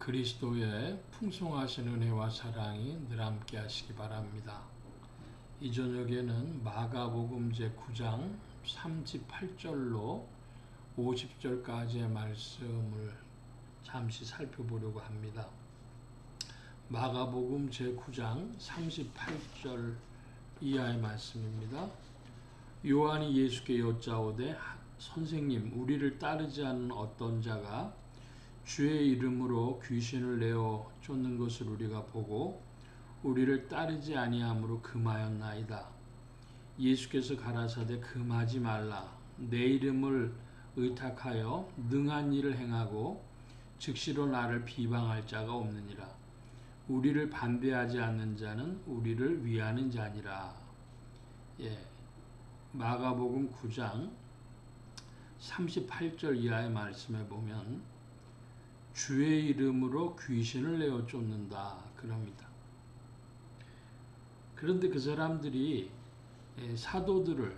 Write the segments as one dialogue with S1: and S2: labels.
S1: 그리스도의 풍성하신 은혜와 사랑이 늘 함께 하시기 바랍니다. 이 저녁에는 마가복음 제9장 38절로 50절까지의 말씀을 잠시 살펴보려고 합니다. 마가복음 제9장 38절 이하의 말씀입니다. 요한이 예수께 여짜오되 선생님, 우리를 따르지 않는 어떤 자가 주의 이름으로 귀신을 내어 쫓는 것을 우리가 보고 우리를 따르지 아니함으로 금하였나이다. 예수께서 가라사대 금하지 말라. 내 이름을 의탁하여 능한 일을 행하고 즉시로 나를 비방할 자가 없느니라. 우리를 반대하지 않는 자는 우리를 위하는 자니라. 마가복음 9장 38절 이하의 말씀에 보면 주의 이름으로 귀신을 내어 쫓는다 그럽니다. 그런데 그 사람들이 사도들을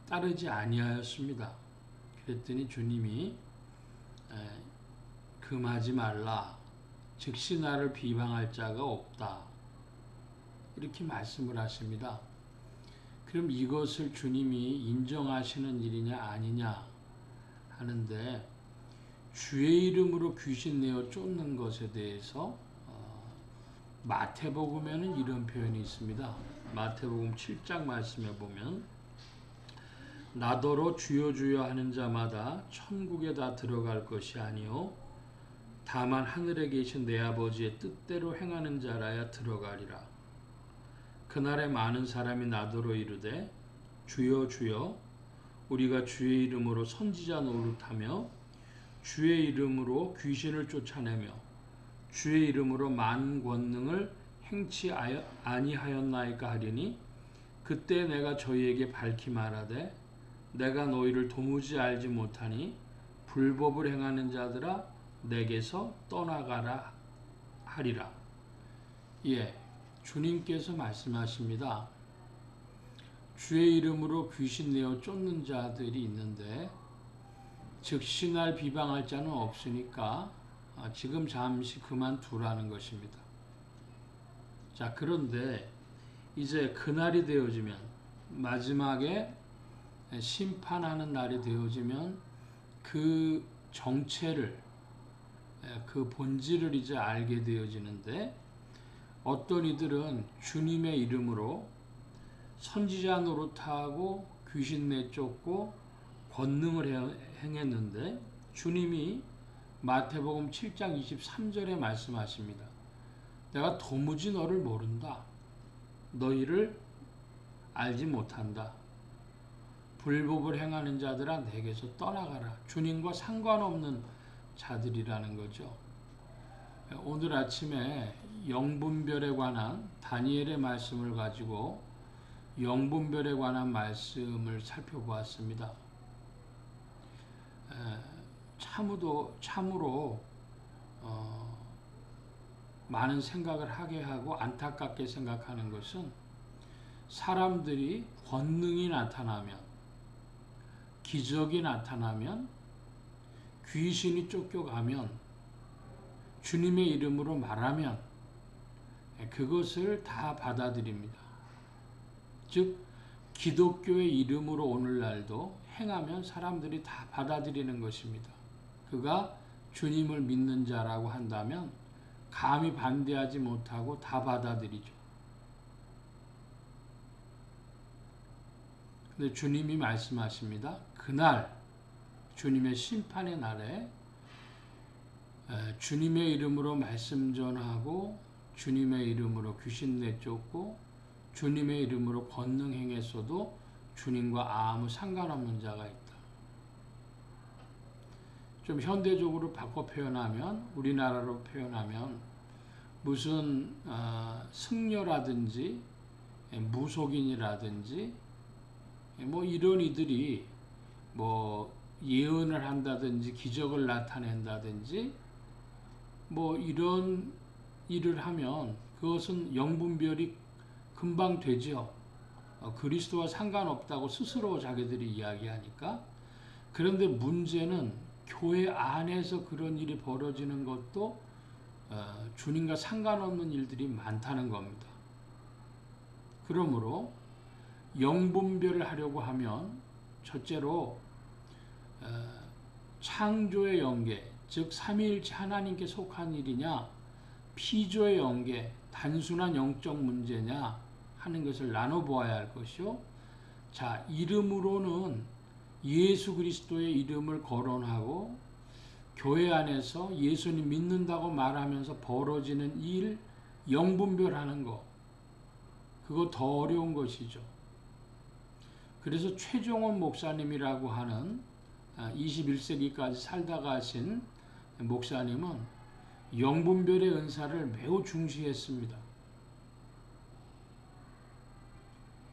S1: 따르지 아니하였습니다. 그랬더니 주님이 금하지 말라. 즉시 나를 비방할 자가 없다. 이렇게 말씀을 하십니다. 그럼 이것을 주님이 인정하시는 일이냐 아니냐 하는데, 주의 이름으로 귀신 내어 쫓는 것에 대해서 마태복음에는 이런 표현이 있습니다. 마태복음 7장 말씀에 보면 나더러 주여 주여 하는 자마다 천국에 다 들어갈 것이 아니요 다만 하늘에 계신 내 아버지의 뜻대로 행하는 자라야 들어가리라. 그날에 많은 사람이 나더러 이르되 주여 주여 우리가 주의 이름으로 선지자 노릇하며 주의 이름으로 귀신을 쫓아내며 주의 이름으로 많은 권능을 행치 아니하였나이까 하리니 그때 내가 저희에게 밝히 말하되 내가 너희를 도무지 알지 못하니 불법을 행하는 자들아 내게서 떠나가라 하리라. 주님께서 말씀하십니다. 주의 이름으로 귀신 내어 쫓는 자들이 있는데 즉시 날 비방할 자는 없으니까 지금 잠시 그만두라는 것입니다. 자, 그런데 이제 그날이 되어지면, 마지막에 심판하는 날이 되어지면 그 정체를, 그 본질을 이제 알게 되어지는데, 어떤 이들은 주님의 이름으로 선지자 노릇하고 귀신 내쫓고 권능을 행했는데 주님이 마태복음 7장 23절에 말씀하십니다. 내가 도무지 너를 모른다. 너희를 알지 못한다. 불법을 행하는 자들아 내게서 떠나가라. 주님과 상관없는 자들이라는 거죠. 오늘 아침에 영분별에 관한 다니엘의 말씀을 가지고 영분별에 관한 말씀을 살펴보았습니다. 참으로 많은 생각을 하게 하고 안타깝게 생각하는 것은, 사람들이 권능이 나타나면, 기적이 나타나면, 귀신이 쫓겨가면, 주님의 이름으로 말하면 그것을 다 받아들입니다. 즉 기독교의 이름으로 오늘날도 행하면 사람들이 다 받아들이는 것입니다. 그가 주님을 믿는 자라고 한다면 감히 반대하지 못하고 다 받아들이죠. 근데 주님이 말씀하십니다. 그날, 주님의 심판의 날에 주님의 이름으로 말씀 전하고 주님의 이름으로 귀신 내쫓고 주님의 이름으로 권능 행했어도 주님과 아무 상관없는 자가 있다. 좀 현대적으로 바꿔 표현하면, 우리나라로 표현하면 무슨 승려라든지 무속인이라든지 이런 이들이 예언을 한다든지 기적을 나타낸다든지 이런 일을 하면 그것은 영분별이 금방 되죠. 그리스도와 상관없다고 스스로 자기들이 이야기하니까. 그런데 문제는 교회 안에서 그런 일이 벌어지는 것도 주님과 상관없는 일들이 많다는 겁니다. 그러므로 영분별을 하려고 하면 첫째로 창조의 영계, 즉 삼위일체 하나님께 속한 일이냐, 피조의 영계, 단순한 영적 문제냐 하는 것을 나눠보아야 할 것이요. 자, 이름으로는 예수 그리스도의 이름을 거론하고 교회 안에서 예수님 믿는다고 말하면서 벌어지는 일, 영분별하는 거, 그거 더 어려운 것이죠. 그래서 최종원 목사님이라고 하는 21세기까지 살다가 하신 목사님은 영분별의 은사를 매우 중시했습니다.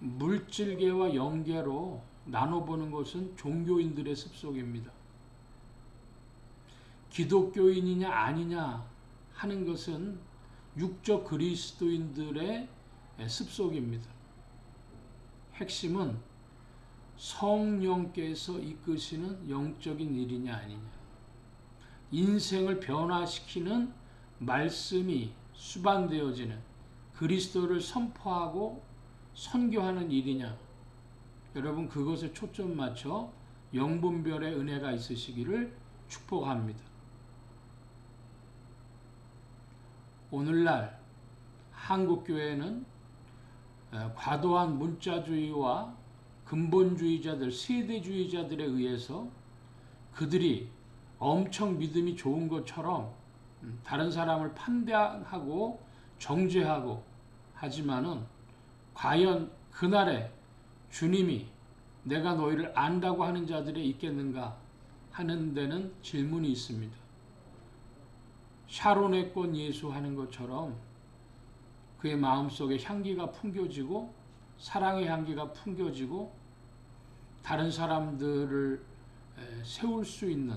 S1: 물질계와 영계로 나눠보는 것은 종교인들의 습속입니다. 기독교인이냐 아니냐 하는 것은 육적 그리스도인들의 습속입니다. 핵심은 성령께서 이끄시는 영적인 일이냐 아니냐, 인생을 변화시키는 말씀이 수반되어지는 그리스도를 선포하고 선교하는 일이냐, 여러분 그것에 초점 맞춰 영분별의 은혜가 있으시기를 축복합니다. 오늘날 한국교회는 과도한 문자주의와 근본주의자들, 세대주의자들에 의해서 그들이 엄청 믿음이 좋은 것처럼 다른 사람을 판단하고 정죄하고 하지만은 과연 그날에 주님이 내가 너희를 안다고 하는 자들이 있겠는가 하는 데는 질문이 있습니다. 샤론의 꽃 예수 하는 것처럼 그의 마음속에 향기가 풍겨지고 사랑의 향기가 풍겨지고 다른 사람들을 세울 수 있는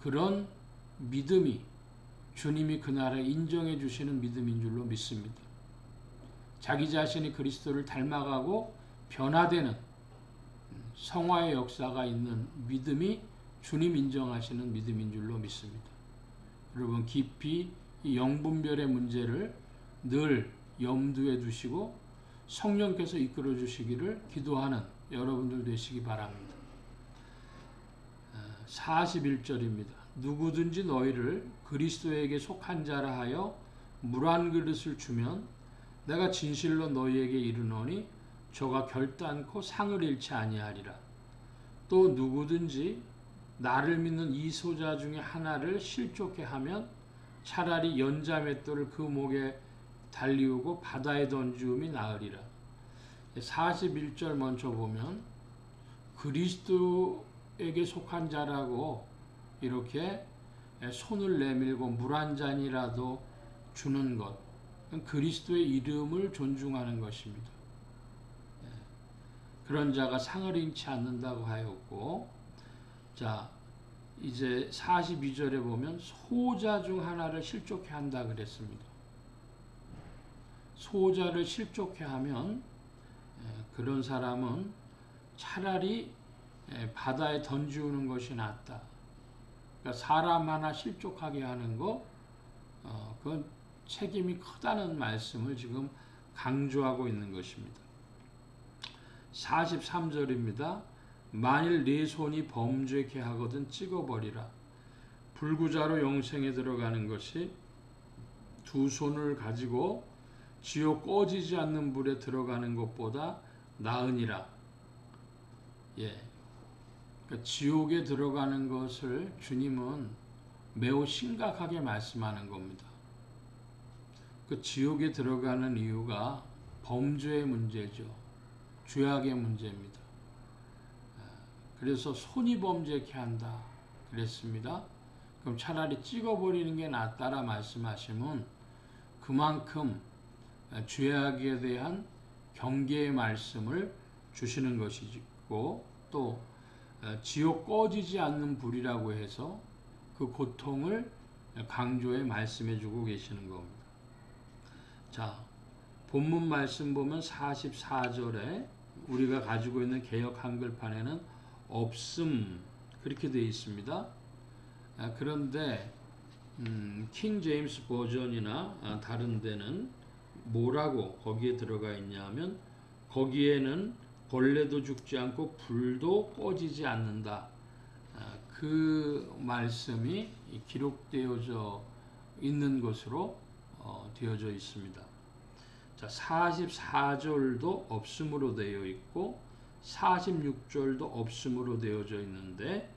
S1: 그런 믿음이 주님이 그날에 인정해 주시는 믿음인 줄로 믿습니다. 자기 자신이 그리스도를 닮아가고 변화되는 성화의 역사가 있는 믿음이 주님 인정하시는 믿음인 줄로 믿습니다. 여러분 깊이 이 영분별의 문제를 늘 염두에 두시고 성령께서 이끌어 주시기를 기도하는 여러분들 되시기 바랍니다. 41절입니다. 누구든지 너희를 그리스도에게 속한 자라 하여 물 한 그릇을 주면 내가 진실로 너희에게 이르노니 저가 결단코 상을 잃지 아니하리라. 또 누구든지 나를 믿는 이 소자 중에 하나를 실족해 하면 차라리 연자 맷돌을 그 목에 달리우고 바다에 던지움이 나으리라. 41절 먼저 보면 그리스도에게 속한 자라고 이렇게 손을 내밀고 물 한 잔이라도 주는 것, 그리스도의 이름을 존중하는 것입니다. 그런 자가 상을 잃지 않는다고 하였고, 자 이제 42절에 보면 소자 중 하나를 실족해 한다 그랬습니다. 소자를 실족해 하면 그런 사람은 차라리 바다에 던지우는 것이 낫다. 그러니까 사람 하나 실족하게 하는 거, 그건 책임이 크다는 말씀을 지금 강조하고 있는 것입니다. 43절입니다. 만일 네 손이 범죄케 하거든 찍어버리라. 불구자로 영생에 들어가는 것이 두 손을 가지고 지옥 꺼지지 않는 불에 들어가는 것보다 나으니라. 그러니까 지옥에 들어가는 것을 주님은 매우 심각하게 말씀하는 겁니다. 그 지옥에 들어가는 이유가 범죄의 문제죠. 죄악의 문제입니다. 그래서 손이 범죄케 한다 그랬습니다. 그럼 차라리 찍어버리는 게 낫다라 말씀하시면 그만큼 죄악에 대한 경계의 말씀을 주시는 것이고, 또 지옥 꺼지지 않는 불이라고 해서 그 고통을 강조해 말씀해 주고 계시는 겁니다. 자, 본문 말씀 보면 44절에 우리가 가지고 있는 개역 한글판에는 없음 그렇게 되어 있습니다. 그런데 킹 제임스 버전이나 다른 데는 뭐라고 거기에 들어가 있냐면 거기에는 벌레도 죽지 않고 불도 꺼지지 않는다. 그 말씀이 기록되어져 있는 것으로 되어져 있습니다. 자, 44절도 없음으로 되어 있고 46절도 없음으로 되어져 있는데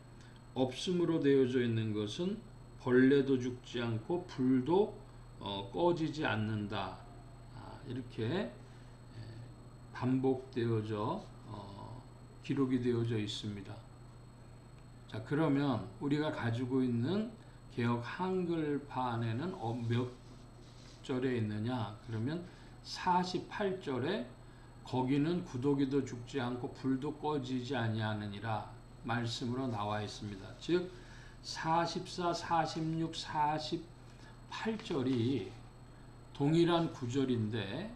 S1: 없음으로 되어져 있는 것은 벌레도 죽지 않고 불도 꺼지지 않는다. 이렇게 반복되어져 기록이 되어져 있습니다. 자, 그러면 우리가 가지고 있는 개역 한글판에는 몇 절에 있느냐? 그러면 48절에 거기는 구더기도 죽지 않고 불도 꺼지지 아니하느니라 말씀으로 나와 있습니다. 즉 44, 46, 48절이 동일한 구절인데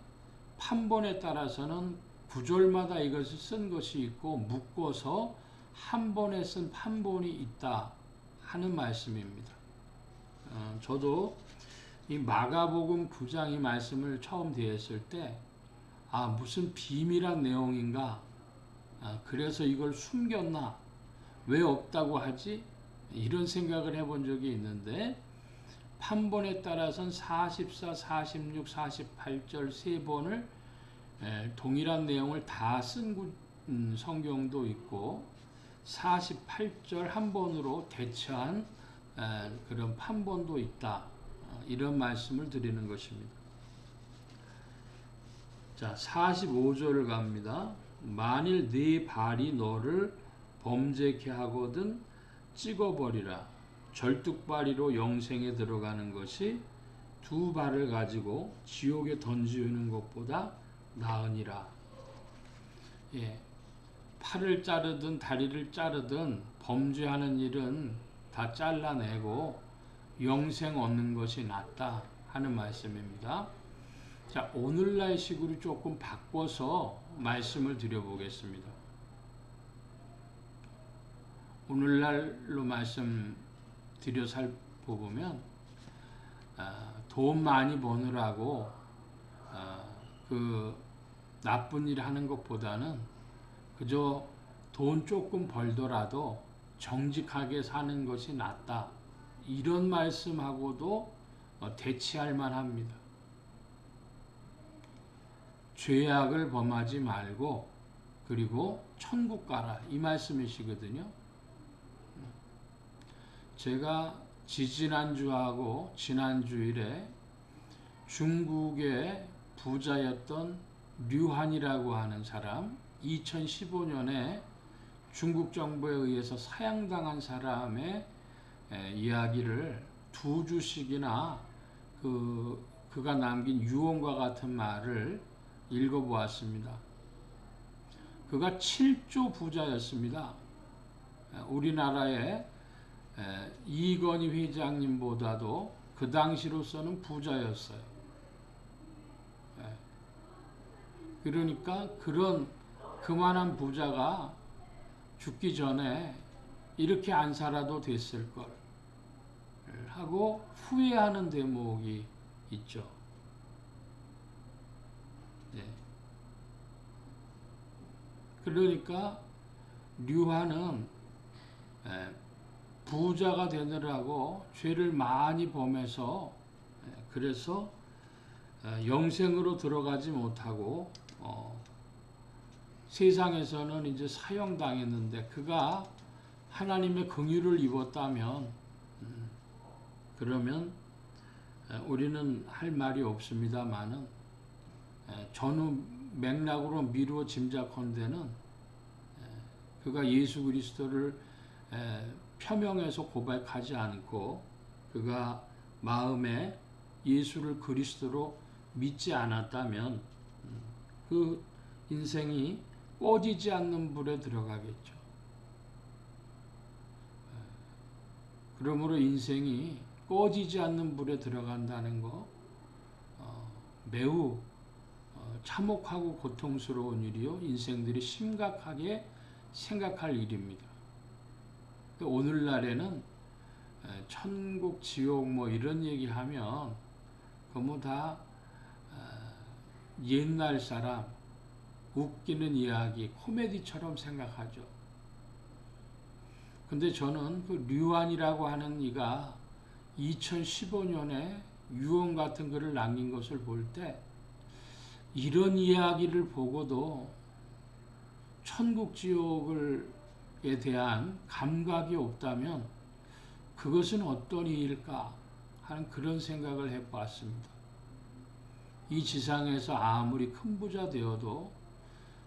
S1: 판본에 따라서는 구절마다 이것을 쓴 것이 있고 묶어서 한 번에 쓴 판본이 있다 하는 말씀입니다. 저도 이 마가복음 9장 이 말씀을 처음 대했을 때 무슨 비밀한 내용인가? 그래서 이걸 숨겼나? 왜 없다고 하지? 이런 생각을 해본 적이 있는데 판본에 따라서는 44, 46, 48절 세 번을 동일한 내용을 다 쓴 성경도 있고 48절 한 번으로 대처한 그런 판본도 있다. 이런 말씀을 드리는 것입니다. 자, 45절을 갑니다. 만일 네 발이 너를 범죄케 하거든 찍어버리라. 절뚝발이로 영생에 들어가는 것이 두 발을 가지고 지옥에 던지는 것보다 나으니라. 예, 팔을 자르든 다리를 자르든 범죄하는 일은 다 잘라내고 영생 얻는 것이 낫다 하는 말씀입니다. 자, 오늘날 식으로 조금 바꿔서 말씀을 드려보겠습니다. 오늘날로 말씀 드려 살펴보면 돈 많이 버느라고 그 나쁜 일 하는 것보다는 그저 돈 조금 벌더라도 정직하게 사는 것이 낫다. 이런 말씀하고도 대치할 만합니다. 죄악을 범하지 말고 그리고 천국 가라 이 말씀이시거든요. 제가 지지난주하고 지난주일에 중국의 부자였던 류한이라고 하는 사람 2015년에 중국 정부에 의해서 사형당한 사람의 이야기를 두 주씩이나 그가 남긴 유언과 같은 말을 읽어보았습니다. 그가 7조 부자였습니다. 우리나라의 이건희 회장님보다도 그 당시로서는 부자였어요. 그러니까 그만한 부자가 죽기 전에 이렇게 안 살아도 됐을 걸 하고 후회하는 대목이 있죠. 네. 그러니까 류한은 부자가 되느라고 죄를 많이 범해서 그래서 영생으로 들어가지 못하고 세상에서는 이제 사형당했는데 그가 하나님의 긍휼을 입었다면 그러면 우리는 할 말이 없습니다만은 전후 맥락으로 미루어 짐작컨대는 그가 예수 그리스도를 표명해서 고백하지 않고 그가 마음에 예수를 그리스도로 믿지 않았다면 그 인생이 꺼지지 않는 불에 들어가겠죠. 그러므로 인생이 꺼지지 않는 불에 들어간다는 거 매우 참혹하고 고통스러운 일이요 인생들이 심각하게 생각할 일입니다. 오늘날에는 천국, 지옥 뭐 이런 얘기하면 그뭐 다 옛날 사람 웃기는 이야기, 코미디처럼 생각하죠. 근데 저는 그 류안이라고 하는 이가 2015년에 유언 같은 글을 남긴 것을 볼 때 이런 이야기를 보고도 천국 지옥에 대한 감각이 없다면 그것은 어떤 일일까 하는 그런 생각을 해봤습니다. 이 지상에서 아무리 큰 부자 되어도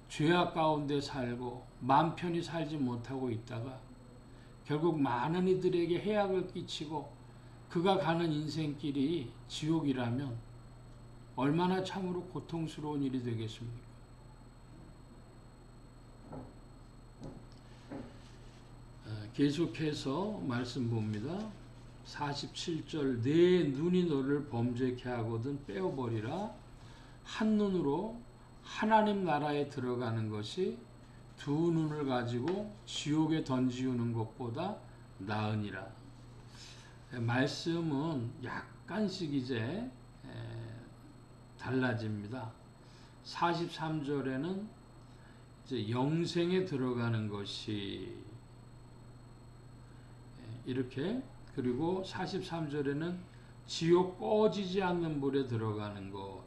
S1: 죄악 가운데 살고 맘 편히 살지 못하고 있다가 결국 많은 이들에게 해악을 끼치고 그가 가는 인생길이 지옥이라면 얼마나 참으로 고통스러운 일이 되겠습니까? 계속해서 말씀 봅니다. 47절 내 눈이 너를 범죄케 하거든 빼어버리라. 한눈으로 하나님 나라에 들어가는 것이 두 눈을 가지고 지옥에 던지우는 것보다 나으니라. 말씀은 약간씩 이제 달라집니다. 43절에는 이제 영생에 들어가는 것이 이렇게, 그리고 43절에는 지옥 꺼지지 않는 불에 들어가는 것,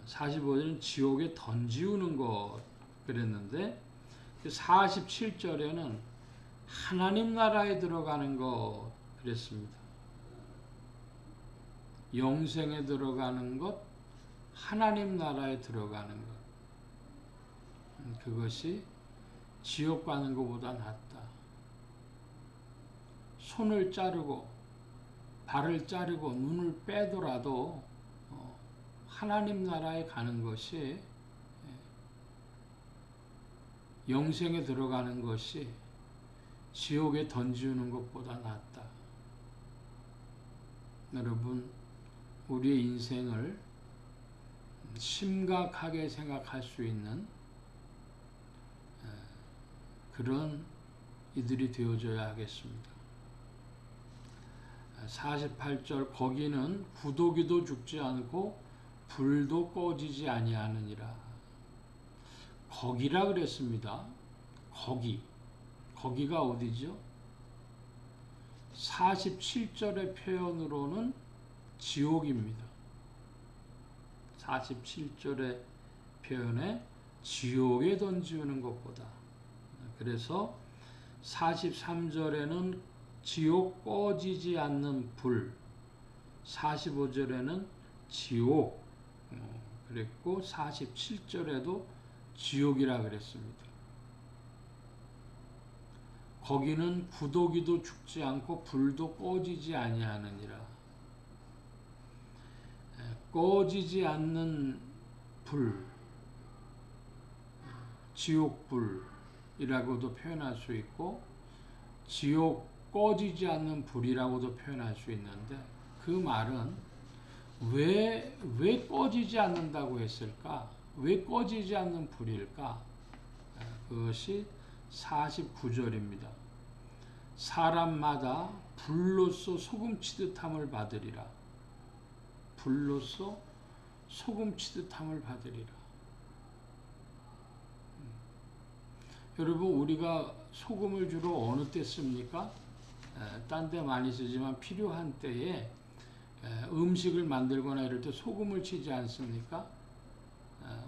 S1: 45절에는 지옥에 던지우는 것 그랬는데 47절에는 하나님 나라에 들어가는 것 그랬습니다. 영생에 들어가는 것, 하나님 나라에 들어가는 것, 그것이 지옥 가는 것보다 낫다. 손을 자르고 발을 자르고 눈을 빼더라도 하나님 나라에 가는 것이, 영생에 들어가는 것이 지옥에 던지우는 것보다 낫다. 여러분, 우리의 인생을 심각하게 생각할 수 있는 그런 이들이 되어줘야 하겠습니다. 48절 거기는 구더기도 죽지 않고 불도 꺼지지 아니하느니라. 거기라 그랬습니다. 거기가 어디죠? 47절의 표현으로는 지옥입니다. 47절의 표현에 지옥에 던지우는 것보다. 그래서 43절에는 지옥 꺼지지 않는 불, 45절에는 지옥 그랬고 47절에도 지옥이라 그랬습니다. 거기는 구더기도 죽지 않고 불도 꺼지지 아니하느니라. 꺼지지 않는 불, 지옥불이라고도 표현할 수 있고 지옥 꺼지지 않는 불이라고도 표현할 수 있는데, 그 말은 왜 꺼지지 않는다고 했을까? 왜 꺼지지 않는 불일까? 그것이 49절입니다. 사람마다 불로써 소금치듯함을 받으리라. 불로써 소금치듯함을 받으리라. 여러분, 우리가 소금을 주로 어느 때 씁니까? 딴 데 많이 쓰지만 필요한 때에 음식을 만들거나 이럴 때 소금을 치지 않습니까?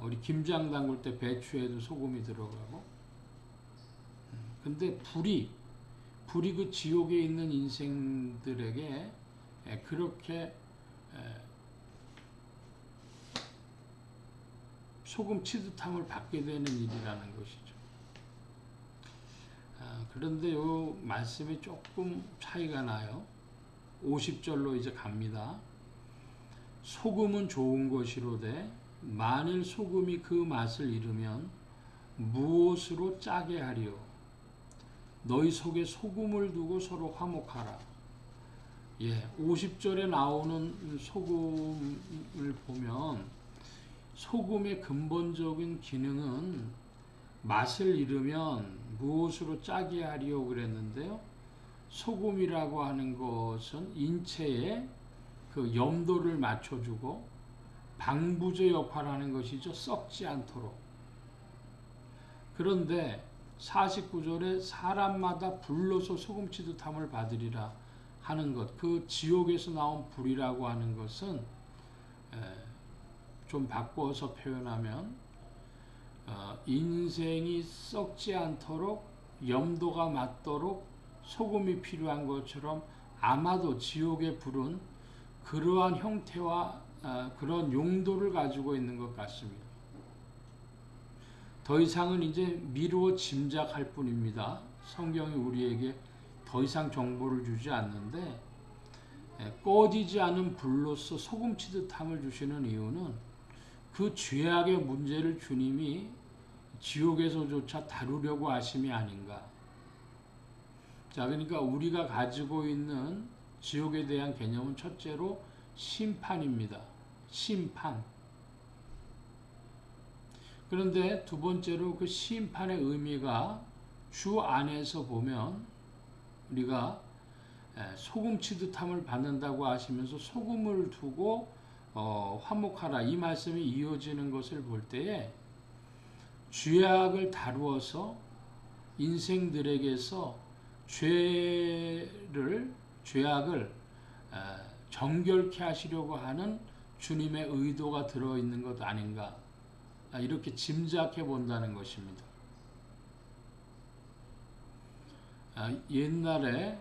S1: 우리 김장 담글 때 배추에도 소금이 들어가고. 근데 불이 그 지옥에 있는 인생들에게 그렇게 소금 치듯함을 받게 되는 일이라는 것이죠. 그런데 요 말씀이 조금 차이가 나요. 50절로 이제 갑니다. 소금은 좋은 것이로되 만일 소금이 그 맛을 잃으면 무엇으로 짜게 하리요? 너희 속에 소금을 두고 서로 화목하라. 50절에 나오는 소금을 보면 소금의 근본적인 기능은 맛을 잃으면 무엇으로 짜게 하리요 그랬는데요. 소금이라고 하는 것은 인체에 그 염도를 맞춰주고 방부제 역할을 하는 것이죠. 썩지 않도록. 그런데 49절에 사람마다 불로서 소금치듯함을 받으리라 하는 것, 그 지옥에서 나온 불이라고 하는 것은 좀 바꿔서 표현하면 인생이 썩지 않도록 염도가 맞도록 소금이 필요한 것처럼 아마도 지옥의 불은 그러한 형태와 그런 용도를 가지고 있는 것 같습니다. 더 이상은 이제 미루어 짐작할 뿐입니다. 성경이 우리에게 더 이상 정보를 주지 않는데 꺼지지 않은 불로서 소금치듯함을 주시는 이유는 그 죄악의 문제를 주님이 지옥에서조차 다루려고 하심이 아닌가. 자, 그러니까 우리가 가지고 있는 지옥에 대한 개념은 첫째로 심판입니다. 심판. 그런데 두 번째로 그 심판의 의미가 주 안에서 보면 우리가 소금치듯함을 받는다고 하시면서 소금을 두고 화목하라 이 말씀이 이어지는 것을 볼 때에 죄악을 다루어서 인생들에게서 죄악을 정결케 하시려고 하는 주님의 의도가 들어있는 것 아닌가 이렇게 짐작해 본다는 것입니다. 옛날에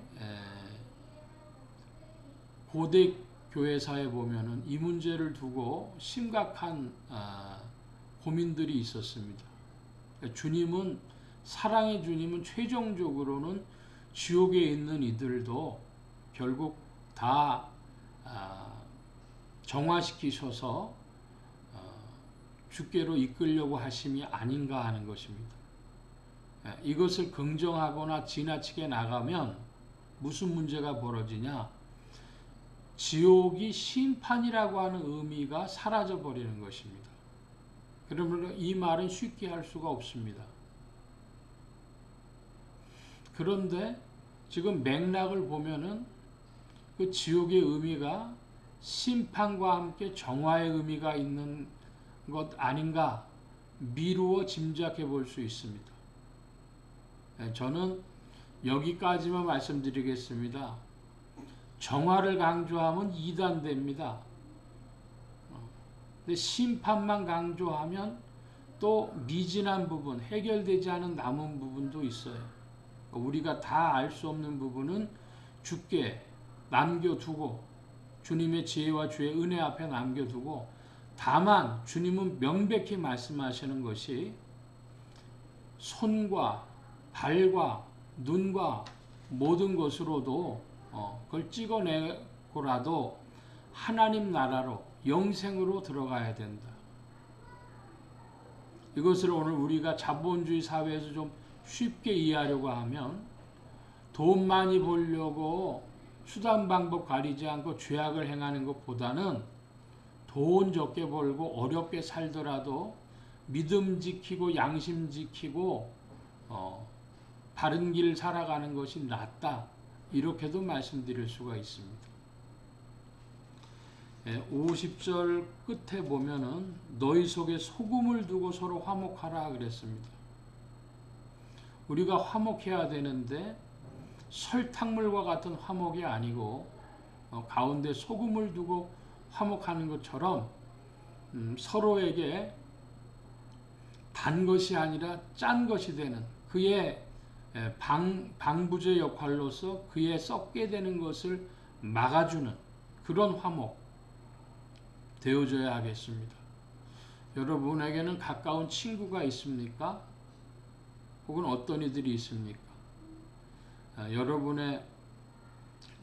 S1: 고대 교회사에 보면은 이 문제를 두고 심각한 고민들이 있었습니다. 주님은 사랑의 주님은 최종적으로는 지옥에 있는 이들도 결국 다 정화시키셔서 주께로 이끌려고 하심이 아닌가 하는 것입니다. 이것을 긍정하거나 지나치게 나가면 무슨 문제가 벌어지냐? 지옥이 심판이라고 하는 의미가 사라져 버리는 것입니다. 그러므로 이 말은 쉽게 할 수가 없습니다. 그런데 지금 맥락을 보면은 그 지옥의 의미가 심판과 함께 정화의 의미가 있는 것 아닌가 미루어 짐작해 볼 수 있습니다. 저는 여기까지만 말씀드리겠습니다. 정화를 강조하면 이단됩니다. 근데 심판만 강조하면 또 미진한 부분, 해결되지 않은 남은 부분도 있어요. 우리가 다 알 수 없는 부분은 주께 남겨두고 주님의 지혜와 주의 은혜 앞에 남겨두고 다만 주님은 명백히 말씀하시는 것이 손과 발과 눈과 모든 것으로도 그걸 찍어내고라도 하나님 나라로 영생으로 들어가야 된다. 이것을 오늘 우리가 자본주의 사회에서 좀 쉽게 이해하려고 하면 돈 많이 벌려고 수단 방법 가리지 않고 죄악을 행하는 것보다는 돈 적게 벌고 어렵게 살더라도 믿음 지키고 양심 지키고 바른 길 살아가는 것이 낫다. 이렇게도 말씀드릴 수가 있습니다. 50절 끝에 보면은 너희 속에 소금을 두고 서로 화목하라 그랬습니다. 우리가 화목해야 되는데 설탕물과 같은 화목이 아니고 가운데 소금을 두고 화목하는 것처럼 서로에게 단 것이 아니라 짠 것이 되는 그의 방부제 역할로서 그의 썩게 되는 것을 막아주는 그런 화목 되어져야 하겠습니다. 여러분에게는 가까운 친구가 있습니까? 혹은 어떤 이들이 있습니까? 여러분의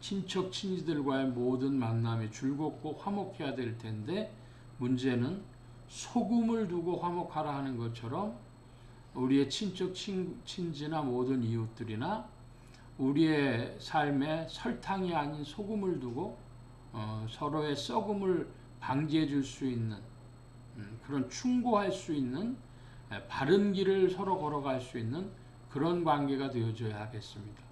S1: 친척 친지들과의 모든 만남이 즐겁고 화목해야 될 텐데 문제는 소금을 두고 화목하라 하는 것처럼 우리의 친척 친지나 모든 이웃들이나 우리의 삶에 설탕이 아닌 소금을 두고 서로의 썩음을 방지해 줄 수 있는 그런 충고할 수 있는 바른 길을 서로 걸어갈 수 있는 그런 관계가 되어줘야 하겠습니다.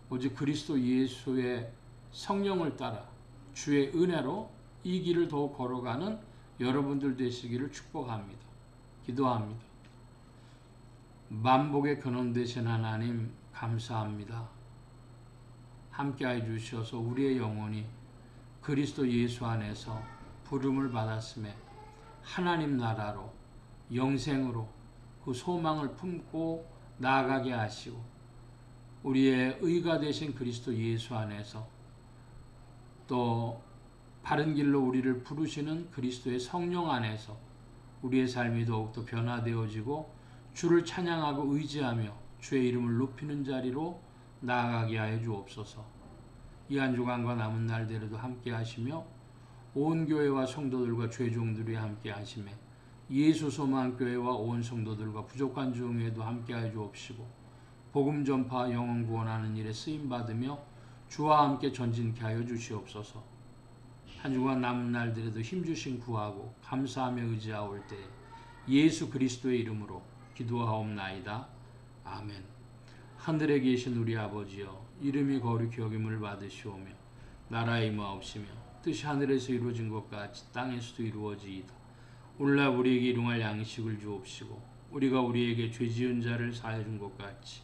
S1: 오직 그리스도 예수의 성령을 따라 주의 은혜로 이 길을 더욱 걸어가는 여러분들 되시기를 축복합니다. 기도합니다. 만복의 근원 되신 하나님 감사합니다. 함께해 주셔서 우리의 영혼이 그리스도 예수 안에서 부름을 받았음에 하나님 나라로 영생으로 그 소망을 품고 나아가게 하시고 우리의 의가 되신 그리스도 예수 안에서 또 바른 길로 우리를 부르시는 그리스도의 성령 안에서 우리의 삶이 더욱더 변화되어지고 주를 찬양하고 의지하며 주의 이름을 높이는 자리로 나아가게 하여 주옵소서. 이 한 주간과 남은 날들에도 함께 하시며 온 교회와 성도들과 죄종들이 함께 하시며 예수 소망교회와 온 성도들과 부족한 중에도 함께 하여 주옵시고 복음 전파 영혼 구원하는 일에 쓰임 받으며 주와 함께 전진케 하여 주시옵소서. 한 주간 남은 날들에도 힘주신 구하고 감사하며 의지하올 때 예수 그리스도의 이름으로 기도하옵나이다. 아멘. 하늘에 계신 우리 아버지여, 이름이 거룩히 여김을 받으시오며 나라에 임하옵시며 뜻이 하늘에서 이루어진 것 같이 땅에서도 이루어지이다. 오늘날 우리에게 일용할 양식을 주옵시고 우리가 우리에게 죄 지은 자를 사하여 준 것 같이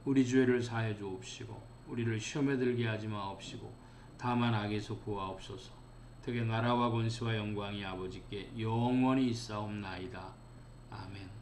S1: 우리 죄를 사하여 주옵시고 우리를 시험에 들게 하지 마옵시고 다만 악에서 구하옵소서. 되게 나라와 권세와 영광이 아버지께 영원히 있사옵나이다. 아멘.